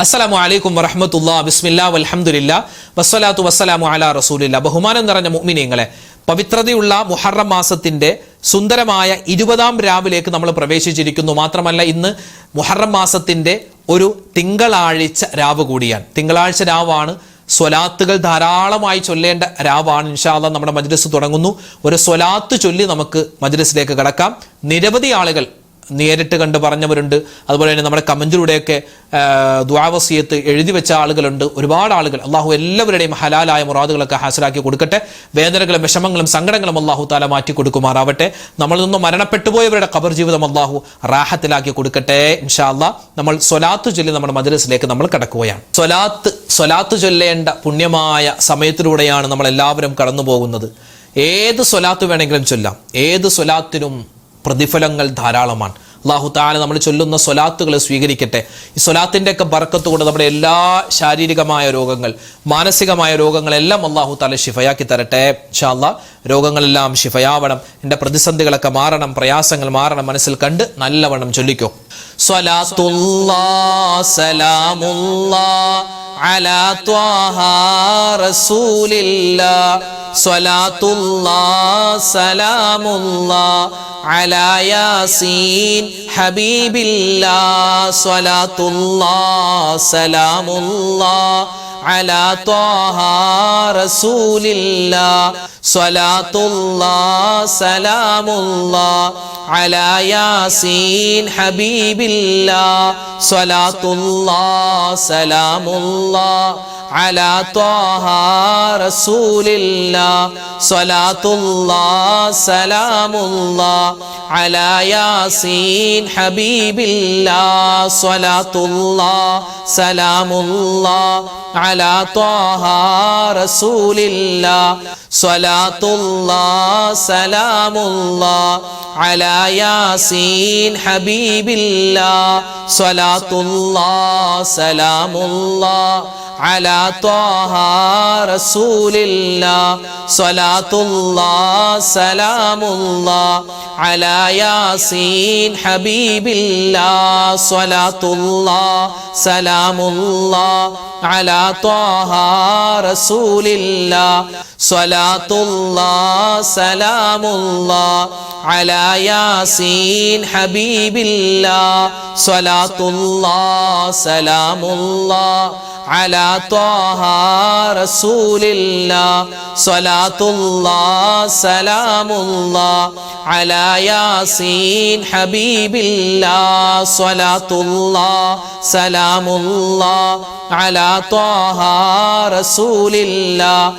അസ്സലാമു അലൈക്കും വറഹ്മത്തുള്ളാഹി ബിസ്മില്ലാഹി വൽഹംദുലില്ലാഹി വസ്സലാത്തു വസ്സലാമു അലാ റസൂലില്ലാഹ്. ബഹുമാനം നിറഞ്ഞ മുഅ്മിനീങ്ങളെ, പവിത്രതയുള്ള മുഹറം മാസത്തിന്റെ സുന്ദരമായ 20-ാം രാവിലേക്ക് നമ്മൾ പ്രവേശിച്ചിരിക്കുന്നു. മാത്രമല്ല, ഇന്ന് മുഹറം മാസത്തിന്റെ ഒരു തിങ്കളാഴ്ച രാവ് കൂടിയാണ്. തിങ്കളാഴ്ച രാവാണ്. സ്വലാത്തുകൾ ധാരാളമായി ചൊല്ലേണ്ട രാവാണ്. ഇൻഷാ അല്ലാഹ് നമ്മുടെ മജ്ലിസ് തുടങ്ങുന്നു. ഒരു സ്വലാത്ത് ചൊല്ലി നമുക്ക് മജ്ലിസിലേക്ക് കടക്കാം. നിരവധി ആളുകൾ നേരിട്ട് കണ്ട് പറഞ്ഞവരുണ്ട്. അതുപോലെ തന്നെ നമ്മുടെ കമന്റിലൂടെയൊക്കെ ദുആ വസിയത്ത് എഴുതി വെച്ച ആളുകളുണ്ട്. ഒരുപാട് ആളുകൾ. അള്ളാഹു എല്ലാവരുടെയും ഹലാലായ മുറാദുകളൊക്കെ ഹാസിലാക്കി കൊടുക്കട്ടെ. വേദനകളും വിഷമങ്ങളും സങ്കടങ്ങളും അള്ളാഹു താല മാറ്റി കൊടുക്കുമാറാവട്ടെ. നമ്മളിൽ നിന്നും മരണപ്പെട്ടു പോയവരുടെ ഖബർ ജീവിതം അള്ളാഹു റാഹത്തിലാക്കി കൊടുക്കട്ടെ. ഇൻഷാ അല്ലാഹ് നമ്മൾ സ്വലാത്ത് ചൊല്ലി നമ്മുടെ മജ്ലിസിലേക്ക് നമ്മൾ കടക്കുകയാണ്. സ്വലാത്ത് ചൊല്ലേണ്ട പുണ്യമായ സമയത്തിലൂടെയാണ് നമ്മൾ എല്ലാവരും കടന്നു പോകുന്നത്. ഏത് സ്വലാത്ത് വേണമെങ്കിലും ചൊല്ലാം. ഏത് സ്വലാത്തിനും പ്രതിഫലങ്ങൾ ധാരാളമാണ്. അല്ലാഹു തആല നമ്മൾ ചൊല്ലുന്ന സ്വലാത്തുകൾ സ്വീകരിക്കട്ടെ. ഈ സ്വലാത്തിൻ്റെ ഒക്കെ ബർക്കത്ത് കൊണ്ട് നമ്മുടെ എല്ലാ ശാരീരികമായ രോഗങ്ങൾ, മാനസികമായ രോഗങ്ങളെല്ലാം അല്ലാഹു തആല ശിഫയാക്കി തരട്ടെ. ഇൻഷാ അല്ലാഹ് രോഗങ്ങളെല്ലാം ശിഫയാവണം. എൻ്റെ പ്രതിസന്ധികളൊക്കെ മാറണം, പ്രയാസങ്ങൾ മാറണം. മനസ്സിൽ കണ്ട് നല്ലവണ്ണം ചൊല്ലിക്കോ. സ്വലാത്തുല്ലാഹ് സലാമുല്ലാഹ് അലാ ത്വാഹ റസൂലില്ലാഹ്. സ്വലാത്തുല്ലാഹ് സലാമുല്ലാഹ് അലാ യാസീൻ ഹബീബില്ലാഹ്. സ്വലാത്തുല്ലാഹ് സലാമുല്ലാഹ് അലാ ത്വാഹ റസൂലില്ലാഹ്. സ്വലാത്തുല്ലാഹ് സലാമുല്ലാഹ് അലാ യാസീൻ ഹബീബില്ലാഹ്. സ്വലാത്തുല്ലാഹ് സലാമുല്ലാഹ് അലാ ത്വാഹ റസൂലില്ലാഹ്. സ്വലാത്തുല്ലാഹ് സലാമുല്ലാഹ് അലാ യാസീൻ ഹബീബില്ലാഹ്. സ്വലാത്തുല്ലാഹ് സലാമുല്ലാഹ് അലാ ത്വാഹ റസൂലില്ലാഹ്. സ്വലാത്തുല്ലാഹ് സലാമുല്ലാഹ് അലാ യാസീൻ ഹബീബില്ലാഹ്. സ്വലാത്തുല്ലാഹ് സലാമുല്ലാഹ് അലാ ത്വാഹ റസൂലില്ലാഹ്. സ്വലാത്തുല്ലാഹ് സലാമുല്ലാഹ് അലാ യാസീൻ ഹബീബില്ലാഹ്. സ്വലാത്തുല്ലാഹ് സലാമുല്ലാഹ് അലാ ത്വാഹ റസൂലില്ലാഹ്. സ്വലാത്തുല്ലാഹ് സലാമുല്ലാഹ് അലാ യാസീൻ ഹബീബില്ലാഹ്. സ്വലാത്തുല്ലാഹ് സലാമുല്ലാഹ് അലാ ത്വാഹ റസൂലില്ലാഹ്. സ്വലാത്തുല്ലാഹ് സലാമുല്ലാഹ് അലാ യാസീൻ ഹബീബില്ലാഹ്. സ്വലാത്തുല്ലാഹ് സലാമുല്ലാഹ് അലാ ത്വാഹ റസൂലില്ലാഹ്.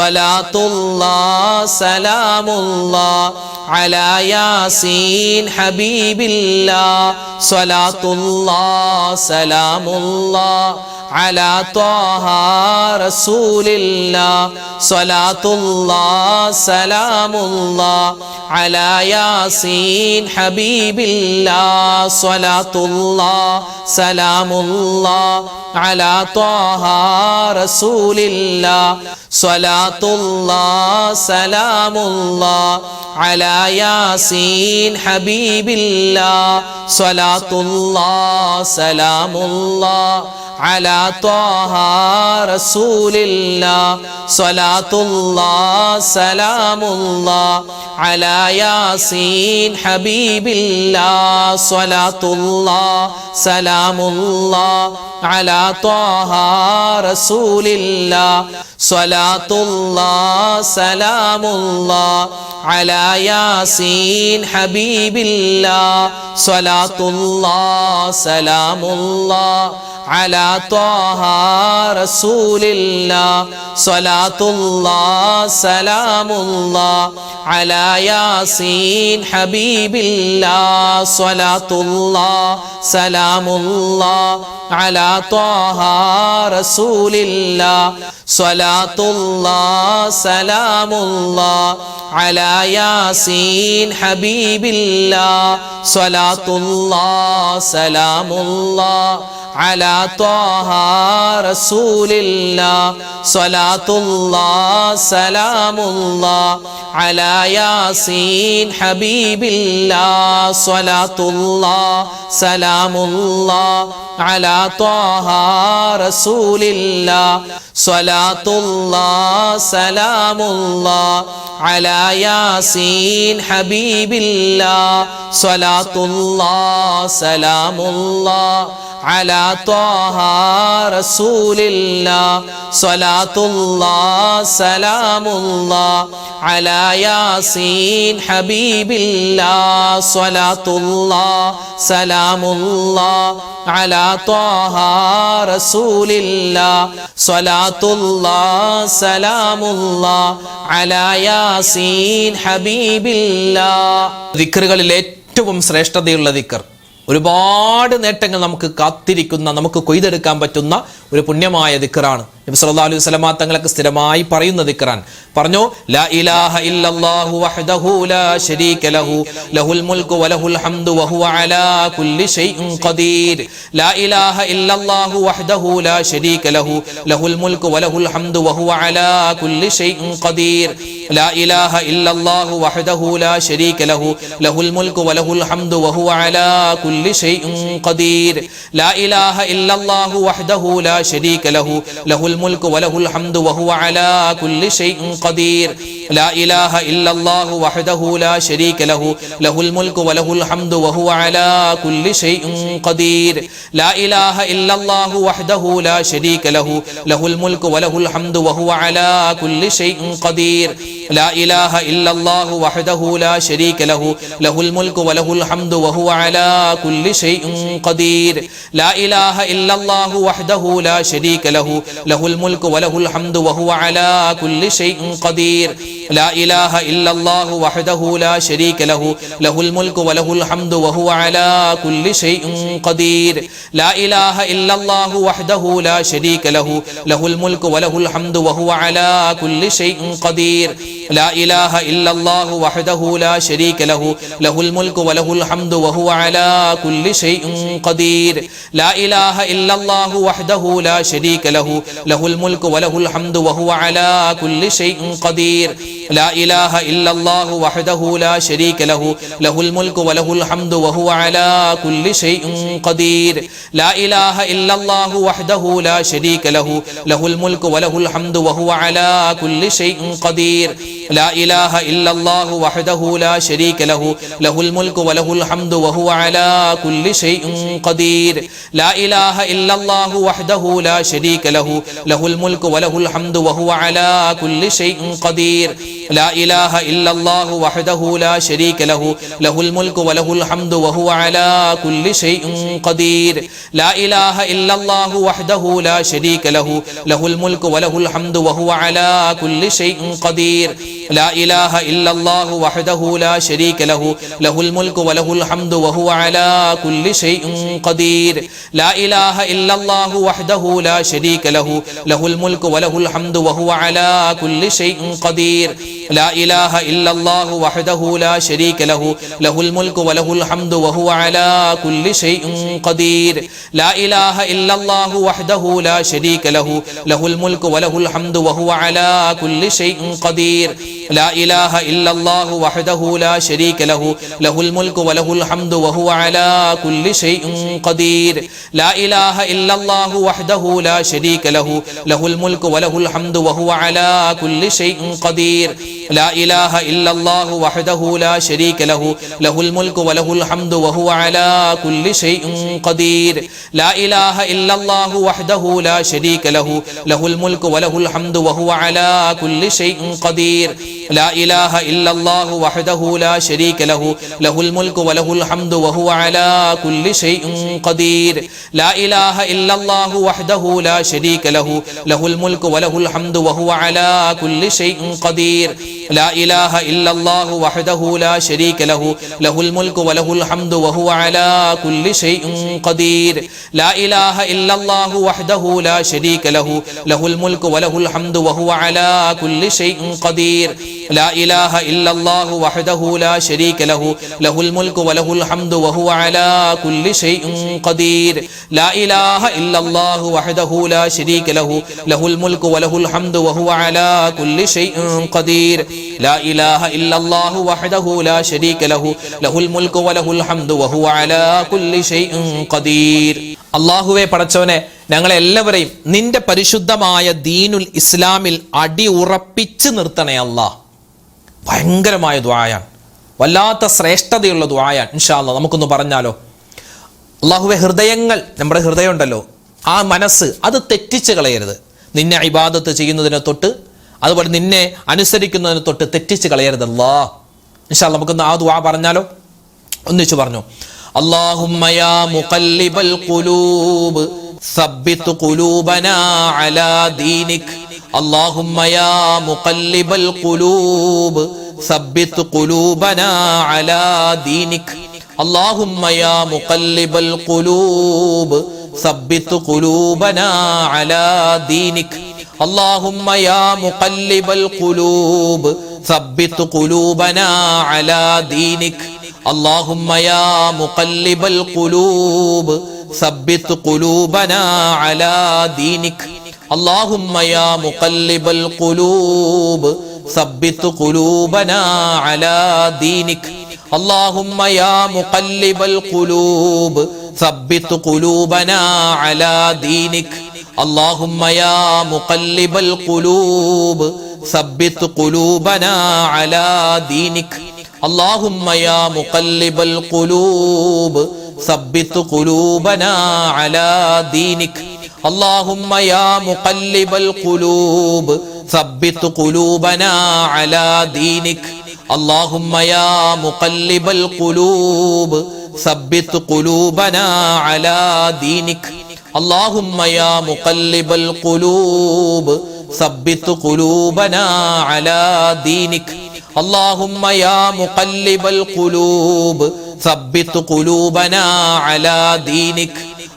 സ്വലാത്തുല്ലാഹ് സലാമുല്ലാഹ് അലാ യാസീൻ ഹബീബില്ലാഹ്. സ്വലാത്തുല്ലാഹ് സലാമുല്ലാഹ് അലാ ത്വാഹ റസൂലില്ലാഹ്. സ്വലാത്തുല്ലാഹ് സലാമുല്ലാഹ് അലാ യാസീൻ ഹബീബില്ലാഹ്. സ്വലാത്തുല്ലാഹ് സലാമുല്ലാഹ് അലാ ത്വാഹ റസൂലില്ലാഹ്. സ്വലാത്തുല്ലാഹ് സലാമുല്ലാഹ് അലാ യാസീൻ ഹബീബില്ലാഹ്. സ്വലാത്തുല്ലാഹ് സലാമുല്ലാഹ് അലാ ത്വാഹ റസൂലില്ലാഹ്. സ്വലാത്തുല്ലാഹ് സലാമുല്ലാഹ് അലാ യാസീൻ ഹബീബില്ലാഹ്. സ്വലാത്തുല്ലാഹ് സലാമുല്ലാഹ് അലാ ത്വാഹ റസൂലില്ലാഹ്. സ്വലാത്തുല്ലാഹ് സലാമുല്ലാഹ് അലാ യാസീൻ ഹബീബില്ലാഹ്. സ്വലാത്തുല്ലാഹ് സലാമുല്ലാഹ് അലാ ത്വാഹ റസൂലില്ലാഹ്. സ്വലാത്തുല്ലാഹ് സലാമുല്ലാഹ് അലാ യാസീൻ ഹബീബില്ലാഹ്. സ്വലാത്തുല്ലാഹ് സലാമുല്ലാഹ് അലാ ത്വാഹ റസൂലില്ലാഹ്. സ്വലാത്തുല്ലാഹ് സലാമുല്ലാഹ് അലാ യാസീൻ ഹബീബില്ലാഹ്. സ്വലാത്തുല്ലാഹ് സലാമുല്ലാഹ് അലാ ത്വാഹ റസൂലില്ലാ സ്വലാത്തുല്ലാഹ് സലാമുല്ലാഹ് അലാ യാസീൻ ഹബീബില്ലാഹ് സ്വലാത്തുല്ലാഹ് സലാമുല്ലാഹ് അലാ ത്വാഹ റസൂലില്ലാഹ് സ്വലാത്തുല്ലാഹ് സലാമുല്ലാഹ് അലാ യാസീൻ ഹബീബില്ലാഹ് സ്വലാത്തുല്ലാഹ് സലാമുല്ലാഹ് അലാ ത്വാഹ റസൂലില്ലാഹ് സ്വലാത്തുല്ലാഹ് സലാമുല്ലാഹ് അലാ യാസീൻ ഹബീബില്ലാഹ് സ്വലാത്തുല്ലാഹ് സലാമുല്ലാഹ് അലാ ത്വാഹ റസൂലില്ലാഹ് സ്വലാത്തുല്ലാഹ് സലാമുല്ലാഹ് അലാ യാസീൻ ഹബീബില്ലാഹ്. ദിക്റുകളിൽ ഏറ്റവും ശ്രേഷ്ഠതയുള്ള ദിക്ർ, ഒരുപാട് നേട്ടങ്ങൾ നമുക്ക് കാത്തിരിക്കുന്ന, നമുക്ക് കൊയ്തെടുക്കാൻ പറ്റുന്ന ഒരു പുണ്യമായ ദിക്റാണ്. നബി സല്ലല്ലാഹു അലൈഹി വസല്ലമ തങ്ങൾക്ക് സ്ഥിരമായി പറയുന്ന ദിക്റാൻ പറഞ്ഞു, ലാ ഇലാഹ ഇല്ലല്ലാഹു വഹ്ദഹു ലാ ശരീക ലഹു ലഹുൽ മുൽക്കു വലഹുൽ ഹംദു വഹുവ അലാ കുല്ലി ഷൈഇൻ ഖദീർ. ലാ ഇലാഹ ഇല്ലല്ലാഹു വഹ്ദഹു ലാ ശരീക ലഹു ലഹുൽ മുൽക്കു വലഹുൽ ഹംദു വഹുവ അലാ കുല്ലി ഷൈഇൻ ഖദീർ. ലാ ഇലാഹ ഇല്ലല്ലാഹു വഹ്ദഹു ലാ ശരീക ലഹു ലഹുൽ മുൽക്കു വലഹുൽ ഹംദു വഹുവ അലാ കുല്ലി ഷൈഇൻ ഖദീർ. ലാ ഇലാഹ ഇല്ലല്ലാഹു വഹ്ദഹു ലാ ശരീക ലഹു ലഹുൽ الملك وله الحمد وهو على كل شيء قدير. لا إله إلا الله وحده لا شريك له له الملك وله الحمد وهو على كل شيء قدير. لا إله إلا الله وحده لا شريك له له الملك وله الحمد وهو على كل شيء قدير. لا إله إلا الله وحده لا شريك له له الملك وله الحمد وهو على كل شيء قدير. لا إله إلا الله وحده لا شريك له له الملك وله الحمد وهو على كل شيء قدير. لا إله إلا الله وحده لا شريك له له الملك وله الحمد وهو على كل شيء قدير. لا إله إلا الله وحده لا شريك له له الملك وله الحمد وهو على كل شيء قدير. لا إله إلا الله وحده لا شريك له له الملك وله الحمد وهو على كل شيء قدير. لا إله إلا الله وحده لا شريك له له الملك وله الحمد وهو على كل شيء قدير. لا إله إلا الله وحده لا شريك له له الملك وله الحمد وهو على كل شيء قدير. لا إله إلا الله وحده لا شريك له له الملك وله الحمد وهو على كل شيء قدير. لا إله إلا الله وحده لا شريك له له الملك وله الحمد وهو على كل شيء قدير. لا إله إلا الله وحده لا شريك له له الملك وله الحمد وهو على كل شيء قدير. لا إله إلا الله وحده لا شريك له له الملك وله الحمد وهو على كل شيء قدير. لا إله إلا الله وحده لا شريك له له الملك وله الحمد وهو على كل شيء قدير. لا إله إلا الله وحده لا شريك له له الملك وله الحمد وهو على كل شيء قدير. لا إله إلا الله وحده لا شريك له له الملك وله الحمد وهو على كل شيء قدير. لا إله إلا الله وحده لا شريك له له الملك وله الحمد وهو على كل شيء قدير. لا إله إلا الله وحده لا شريك له له الملك وله الحمد وهو على كل شيء قدير. لا إله إلا الله وحده لا شريك له له الملك وله الحمد وهو على كل شيء قدير. لا إله إلا الله وحده لا شريك له له الملك وله الحمد وهو على كل شيء قدير. لا إله إلا الله وحده لا شريك له له الملك وله الحمد وهو على كل شيء قدير. لا إله إلا الله وحده لا شريك له له الملك وله الحمد وهو على كل شيء قدير. لا إله إلا الله وحده لا شريك له له الملك وله الحمد وهو على كل شيء قدير. لا إله إلا الله وحده لا شريك له ലഹു ലഹുൽ മുൽക്കു വലഹുൽ ഹംദു വഹുവ അലാ കുല്ലി ഷൈഇൻ ഖദീർ ലാ ഇലാഹ ഇല്ലല്ലാഹു വഹ്ദഹു ലാ ശരീക ലഹു ലഹുൽ മുൽക്കു വലഹുൽ ഹംദു വഹുവ അലാ കുല്ലി ഷൈഇൻ ഖദീർ ലാ ഇലാഹ ഇല്ലല്ലാഹു വഹ്ദഹു ലാ ശരീക ലഹു ലഹുൽ മുൽക്കു വലഹുൽ ഹംദു വഹുവ അലാ കുല്ലി ഷൈഇൻ ഖദീർ ലാ ഇലാഹ ഇല്ലല്ലാഹു വഹ്ദഹു ലാ ശരീക ലഹു ലഹുൽ മുൽക്കു വലഹുൽ ഹംദു വഹുവ അലാ കുല്ലി ഷൈഇൻ ഖദീർ ലാ ഇലാഹ ഇല്ലല്ലാഹു വഹ്ദഹു ലാ ശരീക ലഹു ലഹുൽ മുൽക്കു വലഹുൽ ഹംദു വഹുവ അലാ കുല്ലി ഷൈഇൻ ഖദീർ ലാ ഇലാഹ ഇല്ലല്ലാഹു വഹ്ദഹു ലാ ശരീക ലഹു ലഹുൽ മുൽക്കു വലഹുൽ ഹംദു വഹുവ അലാ കുല്ലി ഷൈഇൻ ഖദീർ. അല്ലാഹുവേ പടച്ചവനെ, ഞങ്ങളെല്ലാവരെയും നിന്റെ പരിശുദ്ധമായ ദീനുൽ ഇസ്ലാമിൽ അടി ഉറപ്പിച്ച് നിർത്തണേ അല്ലാഹ്. ഭയങ്കരമായ ദുആയാണ്, വല്ലാത്ത ശ്രേഷ്ഠതയുള്ള ദുആയാണ്. ഇൻഷാ അല്ലാഹ് നമുക്കൊന്ന് പറഞ്ഞാലോ. അല്ലാഹുവേ, ഹൃദയങ്ങൾ, നമ്മുടെ ഹൃദയം ഉണ്ടല്ലോ, ആ മനസ്സ്, അത് തെറ്റിച്ച് കളയരുത്. നിന്നെ ഇബാദത്ത് ചെയ്യുന്നതിനെ തൊട്ട്, അതുപോലെ നിന്നെ അനുസരിക്കുന്നതിനെ തൊട്ട് തെറ്റിച്ച് കളയരുത് അല്ലാഹ്. ഇൻഷാ അല്ലാഹ് നമുക്കൊന്ന് ആ ദുആ പറഞ്ഞാലോ, ഒന്നിച്ചു പറഞ്ഞു. അല്ലാഹുമ്മ യാ മുഖല്ലിബൽ ഖുലൂബ് സബ്ബിത് ഖുലൂബനാ അലാ ദീനിക്. അല്ലാഹുമ്മ യാ മുഖല്ലിബൽ ഖുലൂബ് സബ്ബിത് ഖുലൂബനാ അലാ ദീനിക്. അല്ലാഹുമ്മ യാ മുഖല്ലിബൽ ഖുലൂബ് സബ്ബിത് ഖുലൂബനാ അലാ ദീനിക്. അല്ലാഹുമ്മ യാ മുഖല്ലിബൽ ഖുലൂബ് സബ്ബിത് ഖുലൂബനാ അലാ ദീനിക്. അല്ലാഹുമ്മ യാ മുഖല്ലിബൽ ഖുലൂബ് സബ്ബിത് ഖുലൂബനാ അലാ ദീനിക്. അല്ലാഹുമ്മ യാ മുഖല്ലിബൽ ഖുലൂബ് സബ്ബിത് ഖുലൂബനാ അലാ ദീനിക്. അല്ലാഹുമ്മ യാ മുഖല്ലിബൽ ഖുലൂബ് സബ്ബിത് ഖുലൂബനാ അലാ ദീനിക്. അല്ലാഹുമ്മ യാ മുഖല്ലിബൽ ഖുലൂബ് സബ്ബിത് ഖുലൂബനാ അലാ ദീനിക്. അല്ലാഹുമ്മ യാ മുഖല്ലിബൽ ഖുലൂബ് സബ്ബിത് ഖുലൂബനാ അലാ ദീനിക്. അല്ലാഹുമ്മ യാ മുഖല്ലിബൽ ഖുലൂബ് സബ്ബിത് ഖുലൂബനാ അലാ ദീനിക്. അല്ലാഹുമ്മ യാ മുഖല്ലിബൽ ഖുലൂബ് സബ്ബിത് ഖുലൂബനാ അലാ ദീനിക്. അല്ലാഹുമ്മ യാ മുഖല്ലിബൽ ഖുലൂബ് സബ്ബിത് ഖുലൂബനാ അലാ ദീനിക്. അല്ലാഹുമ്മ യാ മുഖല്ലിബൽ ഖുലൂബ് സബ്ബിത് ഖുലൂബനാ അലാ ദീനിക്.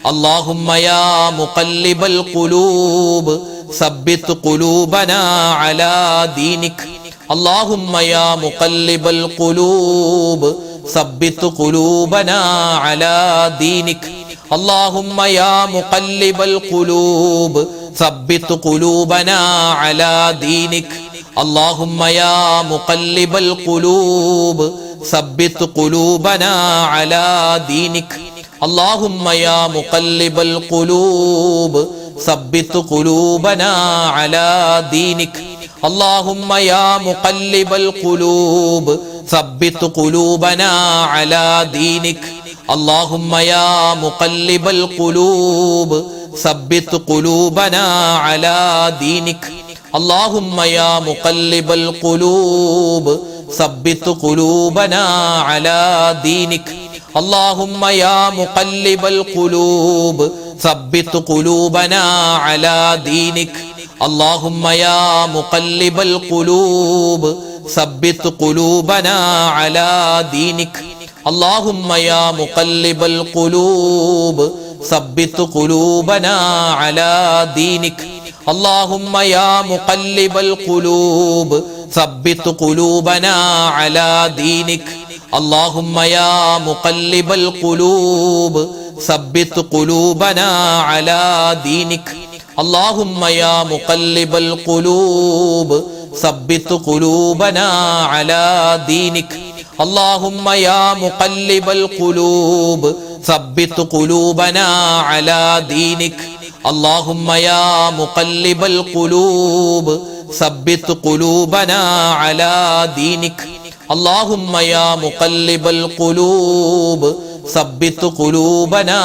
അല്ലാഹുമ്മ യാ മുഖല്ലിബൽ ഖുലൂബ് സബ്ബിത് ഖുലൂബനാ അലാ ദീനിക്. അല്ലാഹുമ്മ യാ മുഖല്ലിബൽ ഖുലൂബ് സബ്ബിത് ഖുലൂബനാ അലാ ദീനിക്. അല്ലാഹുമ്മ യാ മുഖല്ലിബൽ ഖുലൂബ് സബ്ബിത് ഖുലൂബനാ അലാ ദീനിക്. അല്ലാഹുമ്മ യാ മുഖല്ലിബൽ ഖുലൂബ് സബ്ബിത് ഖുലൂബനാ അലാ ദീനിക്. അല്ലാഹുമ്മ യാ മുഖല്ലിബൽ ഖുലൂബ് സബ്ബിത് ഖുലൂബനാ അലാ ദീനിക്. അല്ലാഹുമ്മ യാ മുഖല്ലിബൽ ഖുലൂബ് സബ്ബിത് ഖുലൂബനാ അലാ ദീനിക്. അല്ലാഹുമ്മ യാ മുഖല്ലിബൽ ഖുലൂബ് സബ്ബിത് ഖുലൂബനാ അലാ ദീനിക്. അല്ലാഹുമ്മ യാ മുഖല്ലിബൽ ഖുലൂബ് സബ്ബിത് ഖുലൂബനാ അലാ ദീനിക്. അല്ലാഹുമ്മ യാ മുഖല്ലിബൽ ഖുലൂബ് സബ്ബിത് ഖുലൂബനാ അലാ ദീനിക്. അല്ലാഹുമ്മ യാ മുഖല്ലിബൽ ഖുലൂബ് സബ്ബിത് ഖുലൂബനാ അലാ ദീനിക്. അല്ലാഹുമ്മ യാ മുഖല്ലിബൽ ഖുലൂബ് സബ്ബിത് ഖുലൂബനാ അലാ ദീനിക്. അല്ലാഹുമ്മ യാ മുഖല്ലിബൽ ഖുലൂബ് സബ്ബിത് ഖുലൂബനാ അലാ ദീനിക്. അല്ലാഹുമ്മ യാ മുഖല്ലിബൽ ഖുലൂബ് സബ്ബിത് ഖുലൂബനാ അലാ ദീനിക്. അല്ലാഹുമ്മ യാ മുഖല്ലിബൽ ഖുലൂബ് സബ്ബിത് ഖുലൂബനാ അലാ ദീനിക്. അല്ലാഹുമ്മ യാ മുഖല്ലിബൽ ഖുലൂബ് സബ്ബിത് ഖുലൂബനാ അലാ ദീനിക്. അല്ലാഹുമ്മ യാ മുഖല്ലിബൽ ഖുലൂബ് സബ്ബിത് ഖുലൂബനാ അലാ ദീനിക്. അല്ലാഹുമ്മ യാ മുഖല്ലിബൽ ഖുലൂബ് സബ്ബിത് ഖുലൂബനാ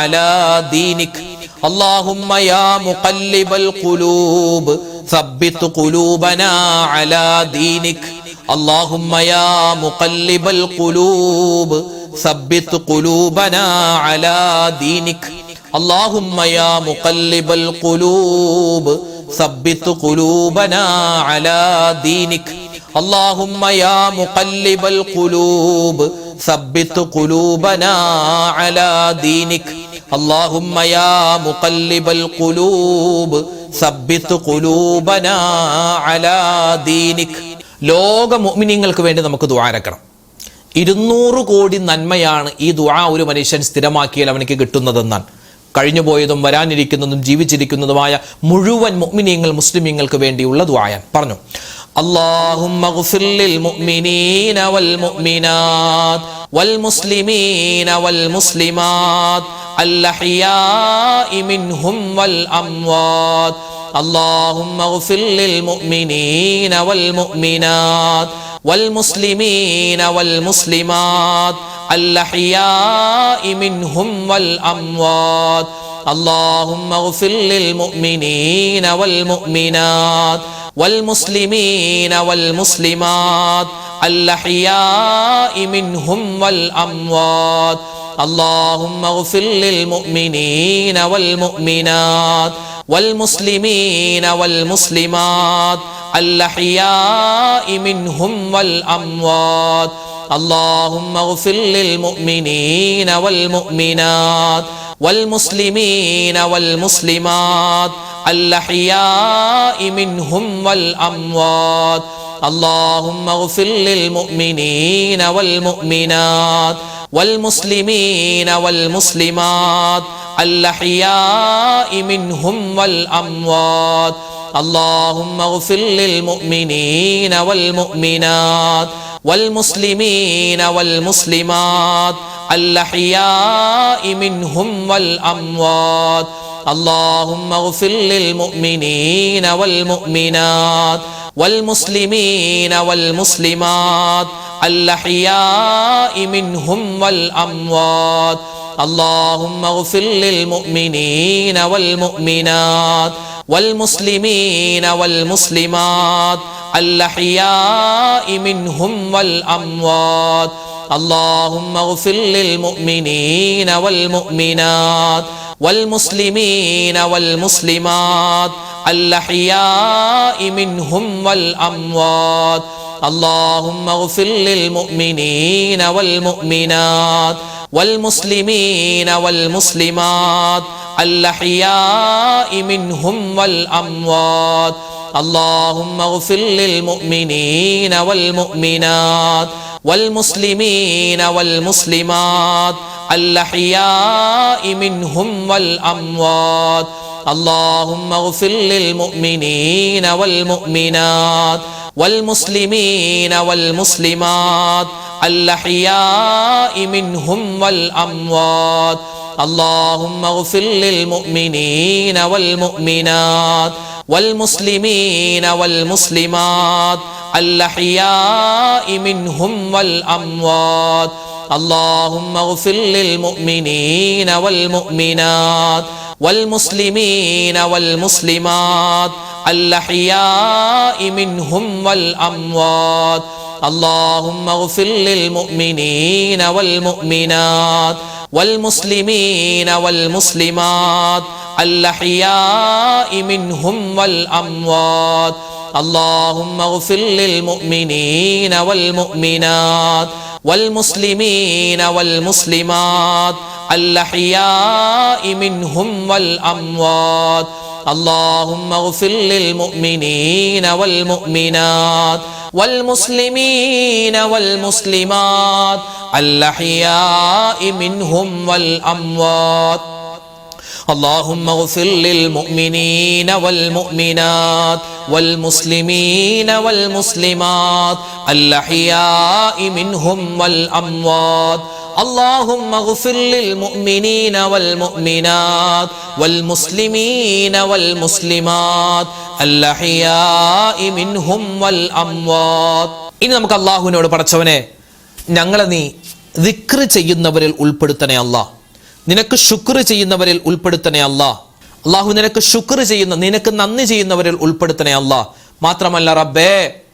അലാ ദീനിക്. അല്ലാഹുമ്മ യാ മുഖല്ലിബൽ ഖുലൂബ് സബ്ബിത് ഖുലൂബനാ അലാ ദീനിക്. അല്ലാഹുമ്മ യാ മുഖല്ലിബൽ ഖുലൂബ് സബ്ബിത് ഖുലൂബനാ അലാ ദീനിക്. അല്ലാഹുമ്മ യാ മുഖല്ലിബൽ ഖുലൂബ് സബ്ബിത് ഖുലൂബനാ അലാ ദീനിക്. അല്ലാഹുമ്മ യാ മുഖല്ലിബൽ ഖുലൂബ് സബ്ബിത് ഖുലൂബനാ അലാ ദീനിക്. അല്ലാഹുമ്മ യാ മുഖല്ലിബൽ ഖുലൂബ് സബ്ബിത് ഖുലൂബനാ അലാ ദീനിക്. ലോക മുഅ്മിനീങ്ങൾക്ക് വേണ്ടി നമുക്ക് ദുആ ഇറക്കണം. 200 കോടി നന്മയാണ് ഈ ദുആ ഒരു മനുഷ്യൻ സ്ഥിരമാക്കിയാൽ അവനക്ക് കിട്ടുന്നതെന്നാണ്. കഴിഞ്ഞുപോയതും വരാനിരിക്കുന്നതും ജീവിച്ചിരിക്കുന്നതുമായ മുഴുവൻ മുഅ്മിനീങ്ങൾ മുസ്ലിമീങ്ങൾക്ക് വേണ്ടിയുള്ള ദുആയാണ്. പറഞ്ഞു, അല്ലാഹുമ്മ ഗ്ഫിർ ലിൽ മുഅ്മിനീന വൽ മുഅ്മിനാത്ത് വൽ മുസ്ലിമീന വൽ മുസ്ലിമാത്ത് അൽഅഹ്യാഇ മിൻഹും വൽ അംവാത്ത്. അല്ലാഹുമ്മ ഗ്ഫിർ ലിൽ മുഅ്മിനീന വൽ മുഅ്മിനാത്ത് വൽ മുസ്ലിമീന വൽ മുസ്ലിമാത്ത് അൽഅഹ്യാഇ മിൻഹും വൽ അംവാത്ത്. അല്ലാഹുമ്മ ഗ്ഫിർ ലിൽ മുഅ്മിനീന വൽ മുഅ്മിനാത്ത് വൽ മുസ്ലിമീന വൽ മുസ്ലിമാത്ത് അൽഅഹ്യാഇ മിൻഹും വൽ അംവാത്ത്. അല്ലാഹുമ്മ ഗ്ഫിർ ലിൽ മുഅ്മിനീന വൽ മുഅ്മിനാത്ത് വൽ മുസ്ലിമീന വൽ മുസ്ലിമാത്ത് അൽഅഹ്യാഇ മിൻഹും വൽ അംവാത്ത്. اللهم اغفر للمؤمنين والمؤمنات والمسلمين والمسلمات الأحياء منهم والأموات. اللهم اغفر للمؤمنين والمؤمنات والمسلمين والمسلمات الأحياء منهم والأموات. اللهم اغفر للمؤمنين والمؤمنات والمسلمين والمسلمات الأحياء منهم والأموات. اللهم اغفر للمؤمنين والمؤمنات والمسلمين والمسلمات الأحياء منهم والأموات. اللهم اغفر للمؤمنين والمؤمنات والمسلمين والمسلمات الأحياء منهم والأموات. اللهم اغفر للمؤمنين والمؤمنات والمسلمين والمسلمات الأحياء منهم والأموات. اللهم اغفر للمؤمنين والمؤمنات والمسلمين والمسلمات الأحياء منهم والأموات. اللهم اغفر للمؤمنين والمؤمنات والمسلمين والمسلمات الأحياء منهم والأموات. اللهم اغفر للمؤمنين والمؤمنات والمسلمين والمسلمات الأحياء منهم والأموات. اللهم اغفر للمؤمنين والمؤمنات والمسلمين والمسلمات الأحياء منهم والأموات. اللهم اغفر للمؤمنين والمؤمنات والمسلمين والمسلمات الأحياء منهم والأموات. اللهم اغفر للمؤمنين والمؤمنات والمسلمين والمسلمات الأحياء منهم والأموات. اللهم اغفر للمؤمنين والمؤمنات والمسلمين والمسلمات الأحياء منهم والأموات. اللهم اغفر للمؤمنين والمؤمنات والمسلمين والمسلمات الأحياء منهم والأموات. اللهم اغفر للمؤمنين والمؤمنات والمسلمين والمسلمات الأحياء منهم والأموات. اللهم اغفر للمؤمنين والمؤمنات والمسلمين والمسلمات الأحياء منهم والأموات. ഇനി നമുക്ക് അല്ലാഹുവിനോട് പടച്ചവനെ ഞങ്ങളെ നീ ദിക്ർ ചെയ്യുന്നവരിൽ ഉൾപ്പെടുത്തണേ അല്ലാ, നിനക്ക് ശുക്ർ ചെയ്യുന്നവരിൽ ഉൾപ്പെടുത്തണേ അല്ലാ. അല്ലാഹു നിനക്ക് ശുക്ർ ചെയ്യുന്ന, നിനക്ക് നന്ദി ചെയ്യുന്നവരിൽ ഉൾപ്പെടുത്തണേ അല്ലാ. മാത്രമല്ല റബ്ബേ,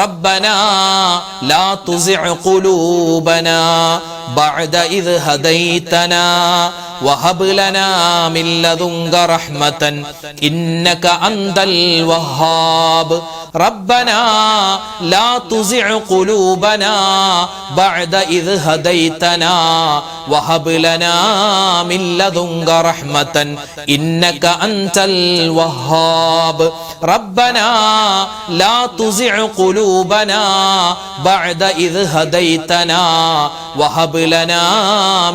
റബ്ബനാ ലാ തുസിഅ് ഖുലൂബനാ ബഅദ ഇദ് ഹദൈതനാ വഹബ് ലനാ മിൻ ലദുൻക റഹ്മതൻ ഇന്നക അൻതൽ വഹ്ഹാബ് റബ്ബനാ ലാ തുസിഅ് ഖുലൂബനാ ബഅദ ഇദ് ഹദൈതനാ വഹബ് ലനാ മിൻ ലദുൻക റഹ്മതൻ ഇന്നക അൻതൽ വഹ്ഹാബ് റബ്ബനാ ലാ തുസിഅ് ഖുലൂബനാ ബഅദ ഇദ് ഹദൈതനാ വഹബ് ലനാ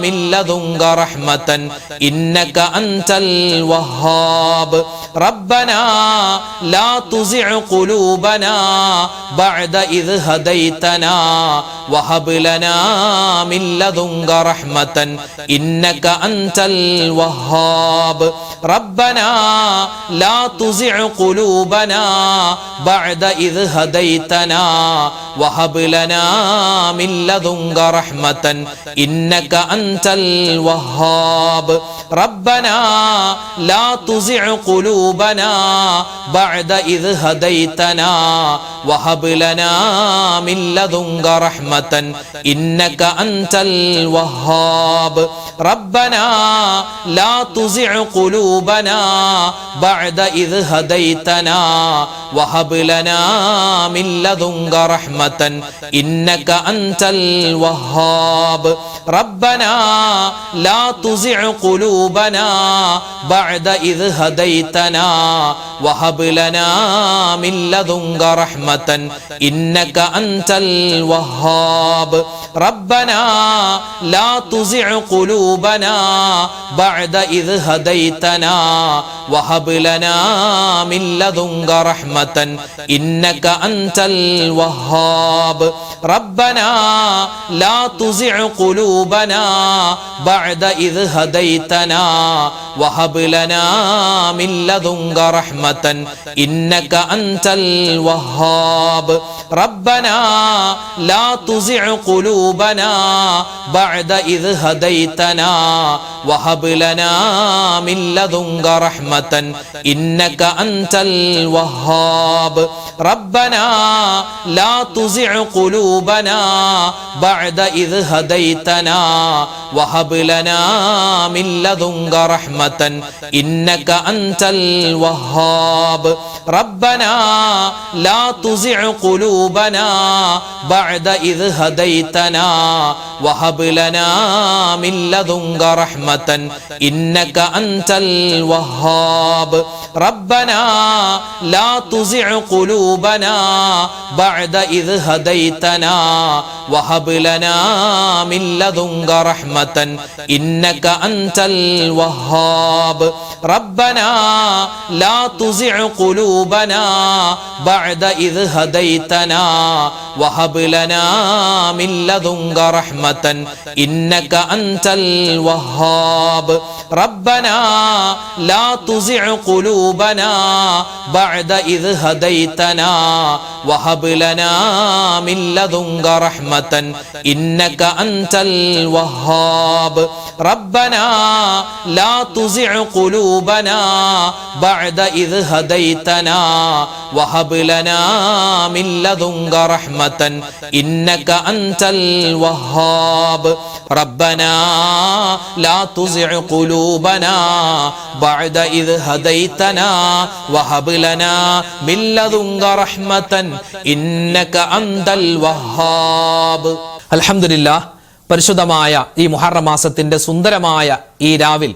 മിൻ ലദുൻക റഹ്മതൻ ഇന്നക അൻതൽ വഹ്ഹാബ് റബ്ബനാ ലാ തുസിഅ് ഖുലൂബനാ ബഅദ ഇദ് ഹദൈതനാ വഹബ് ലനാ മിൻ ലദുൻക റഹ്മതൻ ഇന്നക അൻതൽ വഹ്ഹാബ് റബ്ബനാ ലാ തുസിഅ് ഖുലൂബനാ ബഅദ ഇദ് ഹദൈതനാ വഹബ് ലനാ മിൻ ലദുൻക റഹ്മതൻ ഇന്നക അൻതൽ വഹ്ഹാബ് റബ്ബനാ ലാ തുസിഅ് ഖുലൂബനാ ബഅദ ഇദ് ഹദൈതനാ വഹബ് ലനാ മിൻ ലദുൻക റഹ്മതൻ ഇന്നക അൻതൽ വഹ്ഹാബ് റബ്ബനാ ലാ തുസിഅ് ഖുലൂബനാ ബഅദ ഇദ് ഹദൈതനാ വഹബ് ലനാ മിൻ ലദുൻക റഹ്മതൻ ഇന്നക അൻതൽ വഹ്ഹാബ് റബ്ബനാ ലാ തുസിഅ് ഖുലൂബനാ ബഅദ ഇദ് ഹദൈതനാ വഹബ് ലനാ മിൻ ലദുൻക റഹ്മതൻ ഇന്നക അൻതൽ വഹ്ഹാബ് റബ്ബനാ ലാ തുസിഅ് ഖുലൂബനാ ബഅദ ഇദ് ഹദൈതനാ വഹബ് ലനാ മിൻ ലദുൻക റഹ്മതൻ ഇന്നക അൻതൽ വഹ്ഹാബ് റബ്ബനാ ലാ തുസിഅ് ഖുലൂബനാ ബഅദ ഇദ് ഹദൈതനാ വഹബ് ലനാ മിൻ ലദുൻക റഹ്മതൻ ഇന്നക അൻതൽ വഹ്ഹാബ് റബ്ബനാ ലാ തുസിഅ് ഖുലൂബനാ ബഅദ ഇദ് ഹദൈതനാ വഹബ് ലനാ മിൻ ലദുൻക റഹ്മതൻ ഇന്നക അൻതൽ വഹ്ഹാബ് റബ്ബനാ ലാ തുസിഅ് ഖുലൂബനാ ബഅദ ഇദ് ഹദൈതനാ വഹബ് ലനാ മിൻ ലദുൻക റഹ്മതൻ ഇന്നക അൻതൽ വഹ്ഹാബ് റബ്ബനാ ലാ തുസിഅ് ഖുലൂബനാ ബഅദ ഇദ് ഹദൈതനാ വഹബ് ലനാ മിൻ ലദുൻക റഹ്മതൻ ഇന്നക അൻതൽ വഹ്ഹാബ് റബ്ബനാ ലാ തുസിഅ് ഖുലൂബനാ ബഅദ ഇദ് ഹദൈതനാ വഹബ് ലനാ മിൻ ലദുൻക റഹ്മതൻ ഇന്നക അൻതൽ വഹ്ഹാബ് റബ്ബനാ ലാ തുസിഅ് ഖുലൂബനാ ബഅദ ഇദ് ഹദൈതനാ വഹബ് ലനാ മിൻ ലദുൻക റഹ്മതൻ ഇന്നക അൻതൽ വഹ്ഹാബ് റബ്ബനാ ലാ തുസിഅ് ഖുലൂബനാ ബഅദ ഇദ് ഹദൈതനാ വഹബ് ലനാ മിൻ ലദുൻക റഹ്മതൻ ഇന്നക അൻതൽ വഹ്ഹാബ് റബ്ബനാ ലാ തുസിഅ് ഖുലൂബനാ ബഅദ ഇദ് ഹദൈതനാ വഹബ് ലനാ മിൻ ലദുൻക റഹ്മതൻ ഇന്നക അൻതൽ വഹ്ഹാബ് റബ്ബനാ ലാ തുസിഅ് ഖുലൂബനാ ബഅദ ഇദ് ഹദൈതനാ വഹബ് ലനാ മിൻ ലദുൻക റഹ്മതൻ ഇന്നക അൻതൽ വഹ്ഹാബ്. അൽഹംദുലില്ലാഹ്, പരിശുദ്ധമായ ഈ മുഹറം മാസത്തിന്റെ സുന്ദരമായ ഈ രാവിൽ,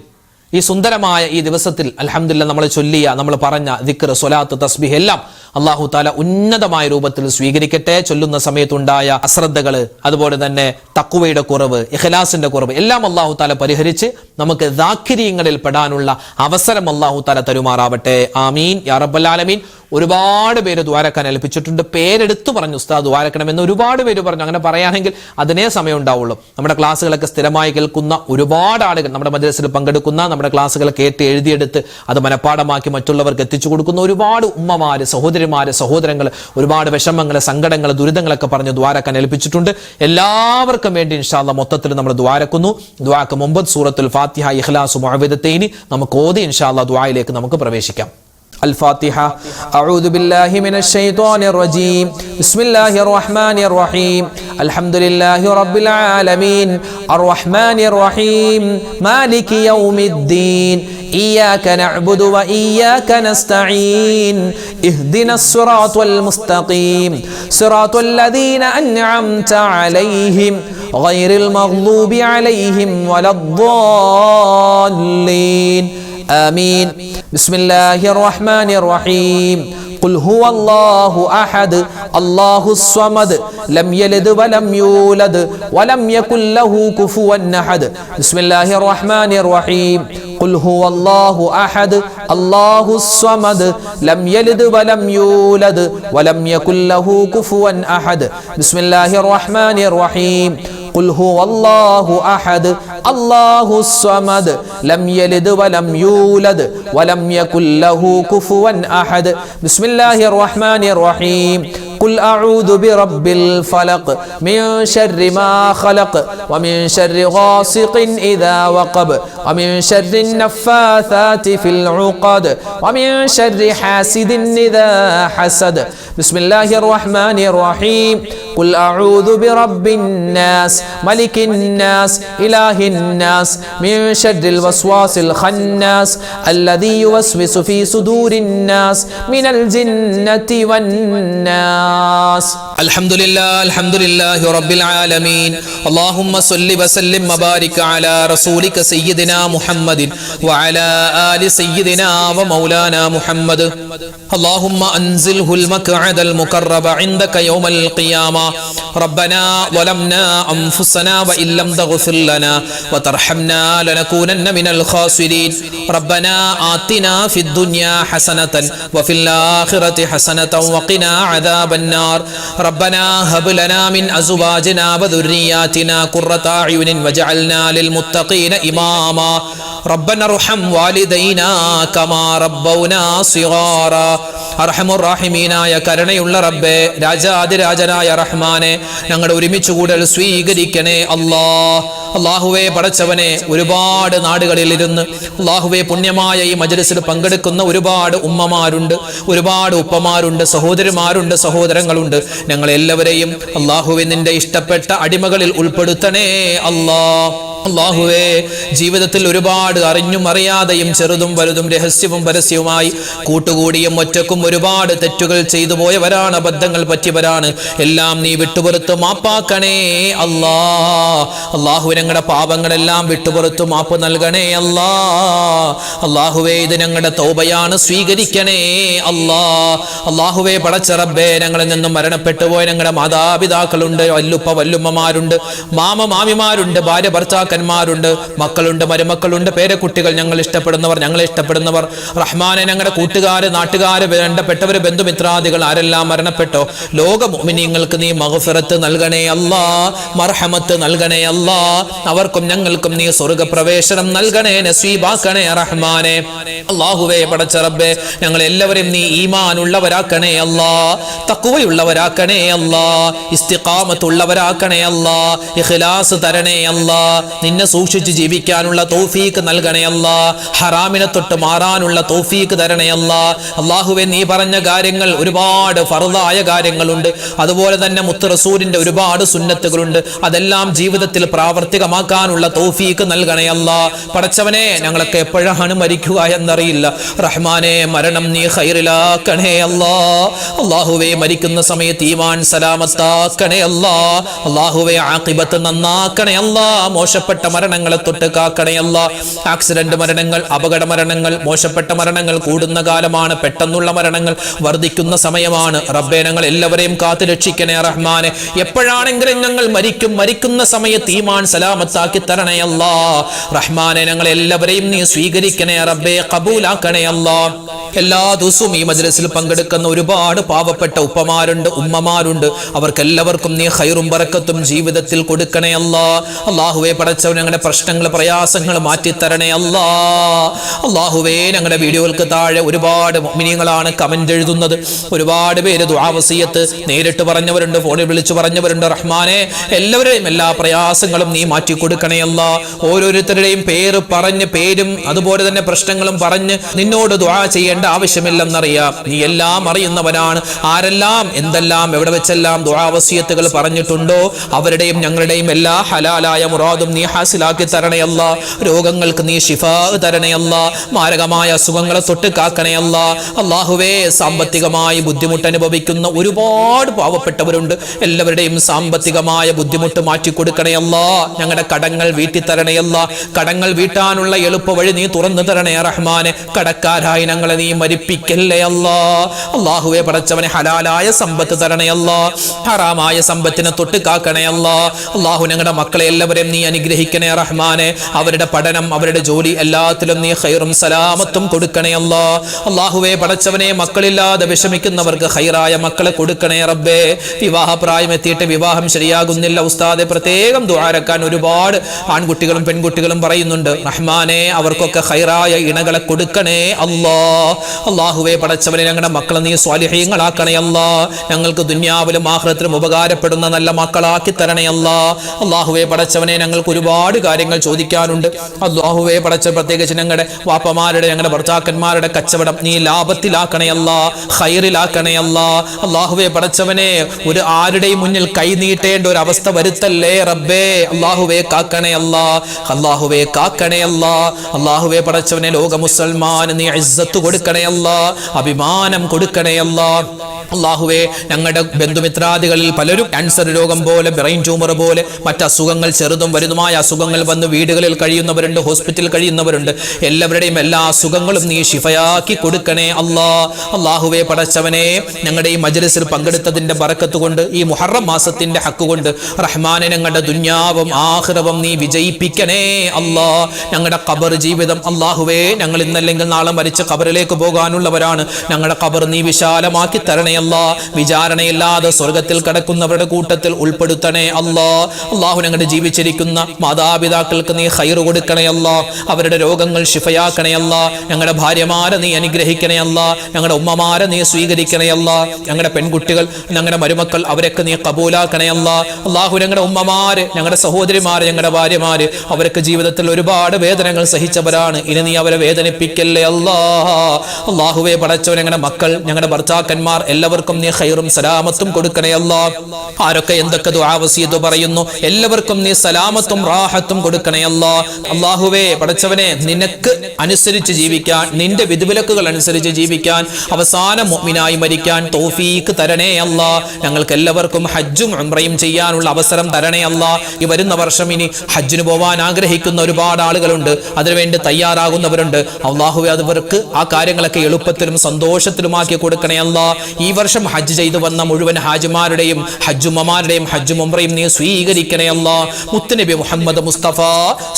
ഈ സുന്ദരമായ ഈ ദിവസത്തിൽ അൽഹംദുലില്ലാഹ് നമ്മൾ ചൊല്ലിയ, നമ്മൾ പറഞ്ഞ ദിക്ർ, സ്വലാത്ത്, തസ്ബീഹ് എല്ലാം അല്ലാഹു തആല ഉന്നതമായ രൂപത്തിൽ സ്വീകരിക്കട്ടെ. ചൊല്ലുന്ന സമയത്തുണ്ടായ അശ്രദ്ധകൾ, അതുപോലെ തന്നെ തഖ്വയുടെ കുറവ്, ഇഖ്ലാസിന്റെ കുറവ് എല്ലാം അല്ലാഹു തആല പരിഹരിച്ച് നമുക്ക് ദാക്കിരീങ്ങളിൽ പെടാനുള്ള അവസരം അല്ലാഹു തആല തരുമാറാവട്ടെ. ആമീൻ യാ റബ്ബൽ ആലമീൻ. ഒരുപാട് പേര് ദ്വാരക്കാൻ ഏൽപ്പിച്ചിട്ടുണ്ട്. പേരെടുത്തു പറഞ്ഞു ഉസ്താദ് ദ്വാരക്കണമെന്ന് ഒരുപാട് പേര് പറഞ്ഞു. അങ്ങനെ പറയുകയാണെങ്കിൽ അതിനേ സമയം ഉണ്ടാവുള്ളൂ. നമ്മുടെ ക്ലാസ്സുകളൊക്കെ സ്ഥിരമായി കേൾക്കുന്ന ഒരുപാട് ആളുകൾ, നമ്മുടെ മദ്രസയിൽ പങ്കെടുക്കുന്ന, നമ്മുടെ ക്ലാസ്സുകൾ കേട്ട് എഴുതിയെടുത്ത് അത് മനഃപ്പാടമാക്കി മറ്റുള്ളവർക്ക് എത്തിച്ചു കൊടുക്കുന്ന ഒരുപാട് ഉമ്മമാര്, സഹോദരിമാര്, സഹോദരങ്ങൾ ഒരുപാട് വിഷമങ്ങൾ, സങ്കടങ്ങൾ, ദുരിതങ്ങളൊക്കെ പറഞ്ഞ് ദ്വാരക്കാൻ ഏൽപ്പിച്ചിട്ടുണ്ട്. എല്ലാവർക്കും വേണ്ടി ഇൻഷാ അല്ലാഹ് മൊത്തത്തിൽ നമ്മൾ ദ്വാരക്കുന്നു. ദ്വാക്ക് മുമ്പ് സൂറത്തുൽ ഫാത്തിഹ, ഇഖ്ലാസ്, മുഅവ്വിദത്തൈനി നമുക്ക് ഓതി ഇൻഷാ അല്ലാഹ് ദ്വായിലേക്ക് നമുക്ക് പ്രവേശിക്കാം. الفاتحة. أعوذ بالله من الشيطان الرجيم. بسم الله الرحمن الرحيم. الحمد لله رب العالمين الرحمن الرحيم مالك يوم الدين إياك نعبد وإياك نستعين اهدنا الصراط المستقيم صراط الذين أنعمت عليهم غير المغضوب عليهم ولا الضالين آمين. بسم الله الرحمن الرحيم. قل هو الله أحد الله الصمد لم يلد ولم يولد ولم يكن له كفوا أحد. بسم الله الرحمن الرحيم. قل هو الله أحد الله الصمد لم يلد ولم يولد ولم يكن له كفوا أحد. بسم الله الرحمن الرحيم. قل هو الله أحد الله الصمد لم يلد ولم يولد ولم يكن له كفوا أحد. بسم الله الرحمن الرحيم. قل أعوذ برب الفلق من شر ما خلق ومن شر غاسق إذا وقب ومن شر النفاثات في العقد ومن شر حاسد إذا حسد. بسم الله الرحمن الرحيم. قل أعوذ برب الناس ملك الناس إله الناس من شر الوسواس الخناس الذي يوسوس في صدور الناس من الجنة والناس. الحمد لله رب العالمين. اللهم صل وسلم وبارك على رسولك سيدنا محمد وعلى آل سيدنا ومولانا محمد. اللهم أنزله المقعد المقرب عندك يوم القيامة. ربنا ظلمنا أنفسنا وإن لم تغفر لنا وترحمنا لنكونن من الخاسرين. ربنا آتنا في الدنيا حسنة وفي الآخرة حسنة وقنا عذاب النار. ربنا هب لنا من أزواجنا وذرياتنا قرة أعين واجعلنا للمتقين إماما. ربنا ارحم والدينا كما ربونا صغارا. അർഹമുർറഹീമീനായ കരുണയുള്ള റബ്ബേ, രാജാതിരാജനായ റഹ്മാനെ, ഞങ്ങളുടെ ഒരുമിച്ച് കൂടൽ സ്വീകരിക്കണേ അല്ലാഹ്. അല്ലാഹുവേ പടച്ചവനെ, ഒരുപാട് നാടുകളിൽ ഇരുന്ന് അല്ലാഹുവേ പുണ്യമായ ഈ മജ്‌ലിസിൽ പങ്കെടുക്കുന്ന ഒരുപാട് ഉമ്മമാരുണ്ട്, ഒരുപാട് ഉപ്പമാരുണ്ട്, സഹോദരിമാരുണ്ട്, സഹോദരങ്ങളുണ്ട്. ഞങ്ങളെല്ലാവരെയും അല്ലാഹുവേ നിന്റെ ഇഷ്ടപ്പെട്ട അടിമകളിൽ ഉൾപ്പെടുത്തണേ അല്ലാഹ്. അല്ലാഹുവേ, ജീവിതത്തിൽ ഒരുപാട് അറിഞ്ഞും അറിയാതെയും ചെറുതും വലുതും രഹസ്യവും പരസ്യവുമായി കൂട്ടുകൂടിയും ഒറ്റക്കും ഒരുപാട് തെറ്റുകൾ ചെയ്തു പോയവരാണ്, അബദ്ധങ്ങൾ പറ്റിയവരാണ്. എല്ലാം നീ വിട്ടുപുറത്ത് മാപ്പാക്കണേ അല്ലാ. അല്ലാഹുവേ, ഞങ്ങളുടെ പാപങ്ങളെല്ലാം വിട്ടുപുറത്ത് മാപ്പ് നൽകണേ അല്ലാ. അല്ലാഹുവേ, ഇത് ഞങ്ങളുടെ തൗബയാണ്, സ്വീകരിക്കണേ അല്ലാ. അല്ലാഹുവേ പടച്ച റബ്ബേ, ഞങ്ങളിൽ നിന്നും മരണപ്പെട്ടു പോയ ഞങ്ങളുടെ മാതാപിതാക്കളുണ്ട്, വല്ലുപ്പ വല്ലുമ്മമാരുണ്ട്, മാമ മാമിമാരുണ്ട്, ഭാര്യ ഭർത്താക്കന്മാരുണ്ട്, മക്കളുണ്ട്, മരുമക്കളുണ്ട്, പേരക്കുട്ടികൾ, ഞങ്ങൾ ഇഷ്ടപ്പെടുന്നവർ, ഞങ്ങളെ ഇഷ്ടപ്പെടുന്നവർ. റഹ്മാനെ, ഞങ്ങളുടെ കൂട്ടുകാര്, നാട്ടുകാര്, വേണ്ടപ്പെട്ടവര്, ബന്ധുമിത്രാദികൾ ആരെല്ലാം മരണപ്പെട്ടോ ലോക മുഅ്മിനീങ്ങൾക്ക് നീ മഗ്ഫിറത്ത് നൽകണേ അല്ലാ, മർഹമത്ത് നൽകണേ അല്ലാ. അവർക്കും ഞങ്ങൾക്കും നീ സ്വർഗ്ഗപ്രവേശനം നൽകണേ, നസീബാക്കണേ റഹ്മാനെ. അല്ലാഹുവേ പടച്ച റബ്ബേ, ഞങ്ങൾ എല്ലാവരെയും നീ ഈമാൻ ഉള്ളവരാക്കണേ അല്ലാ, തഖ്വയുള്ളവരാക്കണേ അല്ലാ, ഇസ്തിഖാമത്തുള്ളവരാക്കണേ അല്ലാ, ഇഖ്ലാസ് തരണേ അല്ലാ, നിന്നെ സൂക്ഷിച്ച് ജീവിക്കാനുള്ള തൗഫീഖ് നൽകണേ അല്ലാ, ഹറാമിനെ തൊട്ട് മാറാനുള്ള തൗഫീഖ് തരണേ അല്ലാ. അല്ലാഹുവേ, നീ പറഞ്ഞ കാര്യങ്ങൾ ഒരുപാട് ഫർദായ കാര്യങ്ങളുണ്ട്, അതുപോലെ തന്നെ മുത്ത് റസൂലിന്റെ ഒരുപാട് സുന്നത്തുകളുണ്ട്. അതെല്ലാം ജീവിതത്തിൽ പ്രാവർത്തികമാക്കാനുള്ള തൗഫീഖ് നൽകണേ അല്ലാ. പടച്ചവനെ, ഞങ്ങളൊക്കെ എപ്പോഴാണ് മരിക്കുക എന്നറിയില്ല. റഹ്മാനെ, മരണം നീ ഖൈറിലാക്കണേ അല്ലാ. അല്ലാഹുവേ, മരിക്കുന്ന സമയത്ത് ഈമാൻ സലാമത്താക്കണേ അല്ലാ. അല്ലാഹുവേ, ആഖിബത്ത് നന്നാക്കണേ അല്ലാ. മോശപ്പെട്ട മരണങ്ങളെ തൊട്ട് കാക്കണേ അല്ലാ. ആക്സിഡന്റ് മരണങ്ങൾ, അപകട മരണങ്ങൾ, മോശപ്പെട്ട മരണങ്ങൾ കൂടുന്ന കാലമാണ്, പെട്ടെന്നുള്ള മരണങ്ങൾ വർദ്ധിക്കുന്ന സമയമാണ്. റബ്ബേ, ഞങ്ങൾ എല്ലാവരെയും കാത്തു രക്ഷിക്കണേ റഹ്മാനെ. എപ്പോഴാണെങ്കിലും ഞങ്ങൾ മരിക്കുന്ന സമയത്ത് ഈമാൻ സലാമത്താക്കി തരണേ അല്ലാ. റഹ്മാനെ, ഞങ്ങൾ എല്ലാവരെയും നീ സ്വീകരിക്കണേ റബ്ബേ, ഖബൂലാക്കണേ അല്ലാ. എല്ലാ ദിവസവും ഈ മജ്‌ലിസിൽ പങ്കെടുക്കുന്ന ഒരുപാട് പാവപ്പെട്ട ഉപ്പമാരുണ്ട്, ഉമ്മമാരുണ്ട്. അവർക്കെല്ലാവർക്കും നീ ഖൈറും ബറക്കത്തും ജീവിതത്തിൽ കൊടുക്കണേ അല്ലാ. അല്ലാഹുവേ പടച്ചവൻ, ഞങ്ങളുടെ പ്രശ്നങ്ങൾ, പ്രയാസങ്ങൾ മാറ്റിത്തരണേ അല്ലാ. അല്ലാഹുവേ, ഞങ്ങളുടെ വീഡിയോകൾക്ക് താഴെ ഒരുപാട് മുഅ്മിനീങ്ങളാണ് കമന്റ് എഴുതുന്നത്. ഒരുപാട് പേര് ദുആ വസിയത്ത് നേരിട്ട് പറഞ്ഞവരുണ്ട്, ഫോണിൽ വിളിച്ചു പറഞ്ഞവരുണ്ട്. റഹ്മാനെ, എല്ലാവരെയും എല്ലാ പ്രയാസങ്ങളും നീ മാറ്റി കൊടുക്കണേ അല്ലാ. ഓരോരുത്തരുടെയും പേരും അതുപോലെ തന്നെ പ്രശ്നങ്ങളും പറഞ്ഞ് നിന്നോട് ദുആ ചെയ്യേണ്ട ചെയ്യേണ്ട ആവശ്യമില്ലെന്നറിയാം. നീ എല്ലാം അറിയുന്നവനാണ്. ആരെല്ലാം എന്തെല്ലാം എവിടെ വെച്ചെല്ലാം ദുആ വസിയത്തുകൾ പറഞ്ഞിട്ടുണ്ടോ അവരുടെയും ഞങ്ങളുടെയും എല്ലാ ഹലാലായ മുറാദും നീ ഹാസിലാക്കി തരണേ അല്ലാ. രോഗങ്ങൾക്ക് നീ ശിഫാ തരണേ അല്ലാ. മാരകമായ അസുഖങ്ങളെ തൊട്ട് കാക്കണേ അല്ലാ. അല്ലാഹുവേ, സാമ്പത്തികമായി ബുദ്ധിമുട്ട് അനുഭവിക്കുന്ന ഒരുപാട് പാവപ്പെട്ടവരുണ്ട്. എല്ലാവരുടെയും സാമ്പത്തികമായ ബുദ്ധിമുട്ട് മാറ്റിക്കൊടുക്കണേ അല്ലാ. ഞങ്ങളുടെ കടങ്ങൾ വീട്ടി തരണേ അല്ലാ. കടങ്ങൾ വീട്ടാനുള്ള എളുപ്പ വഴി നീ തുറന്നു തരണേ റഹ്മാനെ. കടക്കാരായി ഞങ്ങളെ നീ മരിപ്പിക്കല്ലേ അല്ലാ. അല്ലാഹുവേ, പടച്ചവനെ ഹലാലായ സമ്പത്ത് തരണേ അല്ലാ. ഹറാമായ സമ്പത്തിനെ തൊട്ട് കാക്കണേ അല്ലാ. അല്ലാഹു, ഞങ്ങളുടെ മക്കളെ എല്ലാവരെയും നീ അനുഗ്രഹിക്കണേ റഹ്മാനെ. അവരുടെ പഠനം, അവരുടെ ജോലി എല്ലാത്തിലും നീ ഖൈറും സലാമത്തും കൊടുക്കണേ അല്ലാ. അല്ലാഹുവേ, പടച്ചവനെ, മക്കളില്ലാതെ വിഷമിക്കുന്നവർക്ക് ഖൈറായ മക്കളെ കൊടുക്കണേ റബ്ബേ. വിവാഹപ്രായം എത്തിയിട്ട് വിവാഹം ശരിയാകുന്നില്ല ഉസ്താദെ, പ്രത്യേകം ദുആരക്കാൻ ഒരുപാട് ആൺകുട്ടികളും പെൺകുട്ടികളും പറയുന്നുണ്ട്. റഹ്മാനെ, അവർക്കൊക്കെ ഖൈറായ ഇണകളെ കൊടുക്കണേ അല്ലാ. അല്ലാഹുവേ, പടച്ചവനെ, ഞങ്ങളുടെ മക്കളെ നീ സ്വാലിഹീങ്ങളാക്കണേ അല്ലാ. ഞങ്ങൾക്ക് ദുനിയാവിലും ആഖിറത്തിലും ഉപകാരപ്പെടുന്ന നല്ല മക്കളാക്കി തരണേ അല്ലാ. അല്ലാഹുവേ, പടച്ചവനെ, ഞങ്ങൾക്ക് ഒരുപാട് കാര്യങ്ങൾ ചോദിക്കാനുണ്ട്. അല്ലാഹുവേ, പടച്ച പ്രത്യേകിച്ച് ഞങ്ങളുടെ വാപ്പമാരുടെ, ഞങ്ങളുടെ ഭർത്താക്കന്മാരുടെ കച്ചവടം നീ ലാഭത്തിലാക്കണേ അല്ലാ, ഖൈറിലാക്കണേ അല്ലാ. അല്ലാഹുവേ, പടച്ചവനെ, ഒരു ആരുടെയും മുന്നിൽ കൈ നീട്ടേണ്ട ഒരു അവസ്ഥ വരുത്തല്ലേ റബ്ബേ. അല്ലാഹുവേ, കാക്കണേ അല്ലാ. അല്ലാഹുവേ, കാക്കണേ അല്ലാ. അല്ലാഹുവേ, പടച്ചവനെ, ലോക മുസൽമാന് നീ ഇസ്സത്ത് കൊടുക്കണേ അല്ലാ, അഭിമാനം കൊടുക്കണേ അല്ലാ. അല്ലാഹുവേ, ഞങ്ങളുടെ ബന്ധുമിത്രാദികളിൽ പലരും ക്യാൻസർ രോഗം പോലെ, ബ്രെയിൻ ട്യൂമർ പോലെ മറ്റ് അസുഖങ്ങൾ, ചെറുതും വലുതുമായ അസുഖങ്ങൾ വന്ന് വീടുകളിൽ കഴിയുന്നവരുണ്ട്, ഹോസ്പിറ്റലിൽ കഴിയുന്നവരുണ്ട്. എല്ലാവരുടെയും എല്ലാ അസുഖങ്ങളും നീ ശിഫയാക്കി കൊടുക്കണേ അല്ലാ. അല്ലാഹുവേ, പടച്ചവനെ, ഞങ്ങളുടെ ഈ മജ്‌ലിസിൽ പങ്കെടുത്തതിന്റെ ബറക്കത്ത് കൊണ്ട്, ഈ മുഹറം മാസത്തിന്റെ ഹക്ക് കൊണ്ട് റഹ്മാനെ, ഞങ്ങളുടെ ദുനിയാവും ആഖിറവും നീ വിജയിപ്പിക്കണേ അല്ലാ. ഞങ്ങളുടെ ഖബർ ജീവിതം, അല്ലാഹുവേ, ഞങ്ങൾ ഇന്നല്ലെങ്കിൽ നാളെ മരിച്ച് ഖബറിലേക്ക് പോകാനുള്ളവരാണ്. ഞങ്ങളുടെ ഖബർ നീ വിശാലമാക്കി തരണേ അല്ലാ. വിചാരണയില്ലാതെ സ്വർഗത്തിൽ കടക്കുന്നവരുടെ കൂട്ടത്തിൽ ഉൾപ്പെടുത്തണേ അല്ലാ. അല്ലാഹു, ഞങ്ങളുടെ ജീവിച്ചിരിക്കുന്ന മാതാപിതാക്കൾക്ക് നീ ഖൈർ കൊടുക്കണേ അല്ലാ. അവരുടെ രോഗങ്ങൾ ശിഫയാക്കണേ അല്ലാ. ഞങ്ങളുടെ ഭാര്യമാരെ നീ അനുഗ്രഹിക്കണേ അല്ലാ. ഞങ്ങളുടെ ഉമ്മമാരെ നീ സ്വീകരിക്കണേ അല്ലാ. ഞങ്ങളുടെ പെൺകുട്ടികൾ, ഞങ്ങളുടെ മരുമക്കൾ, അവരൊക്കെ നീ കബൂലാക്കണേ അല്ലാ. അല്ലാഹു, ഞങ്ങളുടെ ഉമ്മമാര്, ഞങ്ങളുടെ സഹോദരിമാര്, ഞങ്ങളുടെ ഭാര്യമാര്, അവരൊക്കെ ജീവിതത്തിൽ ഒരുപാട് വേദനകൾ സഹിച്ചവരാണ്. ഇനി നീ അവരെ വേദനിപ്പിക്കല്ലേ അല്ലാ. അല്ലാഹുവേ, പടച്ചവൻ, ഞങ്ങളുടെ മക്കൾ, ഞങ്ങളുടെ ഭർത്താക്കന്മാർ എല്ലാവർക്കും നീ ഖൈറും സലാമത്തും കൊടുക്കണേ അല്ലാ. ആരൊക്കെ എന്തൊക്കെ ദുആ വസിയത്ത് പറയുന്നു എല്ലാവർക്കും നീ സലാമത്തും റാഹത്തും കൊടുക്കണേ അല്ലാ. അല്ലാഹുവേ, പടച്ചവനെ, നിനക്ക് അനുസരിച്ച് ജീവിക്കാൻ, നിന്റെ വിധിവിലക്കുകൾ അനുസരിച്ച് ജീവിക്കാൻ, അവസാനം മുഅ്മിനായി മരിക്കാൻ തൗഫീഖ് തരണേ അല്ലാ. ഞങ്ങൾക്ക് എല്ലാവർക്കും ഹജ്ജും ഉംറയും ചെയ്യാനുള്ള അവസരം തരണേ അല്ലാ. ഈ വരുന്ന വർഷം ഇനി ഹജ്ജിന് പോവാൻ ആഗ്രഹിക്കുന്ന ഒരുപാട് ആളുകളുണ്ട്, അതിനുവേണ്ടി തയ്യാറാകുന്നവരുണ്ട്. അല്ലാഹുവേ, അവർക്ക് ആ കാര്യങ്ങളൊക്കെ എളുപ്പത്തിലും സന്തോഷത്തിലുമാക്കി കൊടുക്കണേ അല്ലാ. ഈ വർഷം ഹജ്ജ് ചെയ്തു വന്ന മുഴുവൻ ഹാജിമാരുടെയും ഹജ്ജുമ്മമാരുടെയും ഹജ്ജും ഉംറയും നീ സ്വീകരിക്കണേ അല്ലാ. മുത്തുനബി മുഹമ്മദ് മുസ്തഫ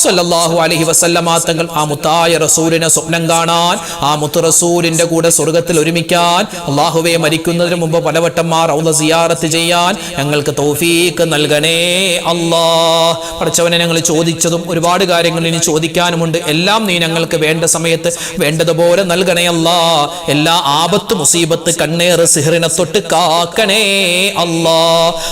സല്ലല്ലാഹു അലൈഹി വസല്ലമ തങ്ങൾ ആ മുത്തായ റസൂലിനെ സ്വപ്നം കാണാൻ, ആ മുത്തു റസൂലിന്റെ കൂടെ സ്വർഗ്ഗത്തിൽ ഒരുമിക്കാൻ, അല്ലാഹുവേ, മരിക്കുന്നതിന് മുമ്പ് പലവട്ടം ആ റൗള സിയാറത്ത് ചെയ്യാൻ ഞങ്ങൾക്ക് തൗഫീഖ് നൽകണേ അല്ലാ. പടച്ചവനെ, ഞങ്ങൾ ചോദിച്ചതും ഒരുപാട് കാര്യങ്ങൾ ഇനി ചോദിക്കാനുമുണ്ട്. എല്ലാം നീ ഞങ്ങൾക്ക് വേണ്ട സമയത്ത് വേണ്ടതുപോലെ നൽകണേ അല്ലാ. എല്ലാ ആപത്ത്, മുസീബത്ത്, കണ്ണേർ, സിഹ്റിനെ തൊട്ട് കാക്കണേ അല്ലാ.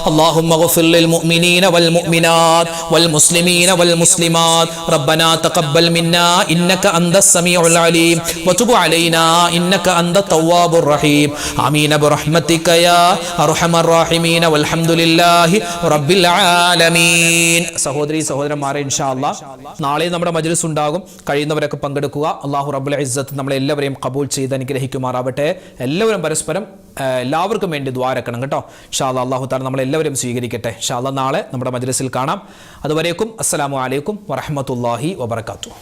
അല്ലാഹുമ്മ ഗഫിർ ലിൽ മുഅ്മിനീന വൽ മുഅ്മിനാത്ത് വൽ മുസ്ലിമീന വൽ മുസ്ലിമാത്ത്. റബ്ബനാ തഖബ്ബൽ മിന്നാ ഇന്നക അന്തസ് സമീഉൽ അലീം വതുബ് അലൈനാ ഇന്നക അന്തത് തവ്വാബുർ റഹീം. ആമീൻ ബിറഹ്മതിക യാ അർഹമർ റഹീമീൻ വൽഹംദുലില്ലാഹി റബ്ബിൽ ആലമീൻ. സഹോദരി സഹോദരന്മാരെ, ഇൻഷാ അല്ലാഹ് നാളെ നമ്മുടെ മജ്‌ലിസ് ഉണ്ടാകും. കഴിയുന്നവരൊക്കെ പങ്കെടുക്കുക. അല്ലാഹു റബ്ബുൽ ഇസ്സത്ത് നമ്മളെ എല്ലാവരെയും ഖബൂൽ ചെയ്ത് അനുഗ്രഹിക്കുമാറാവട്ടെ. എല്ലാവരും പരസ്പരം എല്ലാവർക്കും വേണ്ടി ദ്വാരക്കണം കേട്ടോ. ഇൻഷാ അല്ലാഹ് അല്ലാഹു തആല നമ്മളെല്ലാവരും സ്വീകരിക്കട്ടെ. ഇൻഷാ അല്ലാഹ് നാളെ നമ്മുടെ മജ്‌ലിസിൽ കാണാം. അതുവരേക്കും അസ്സലാമു അലൈക്കും വറഹ്മത്തുള്ളാഹി വബറകാതുഹു.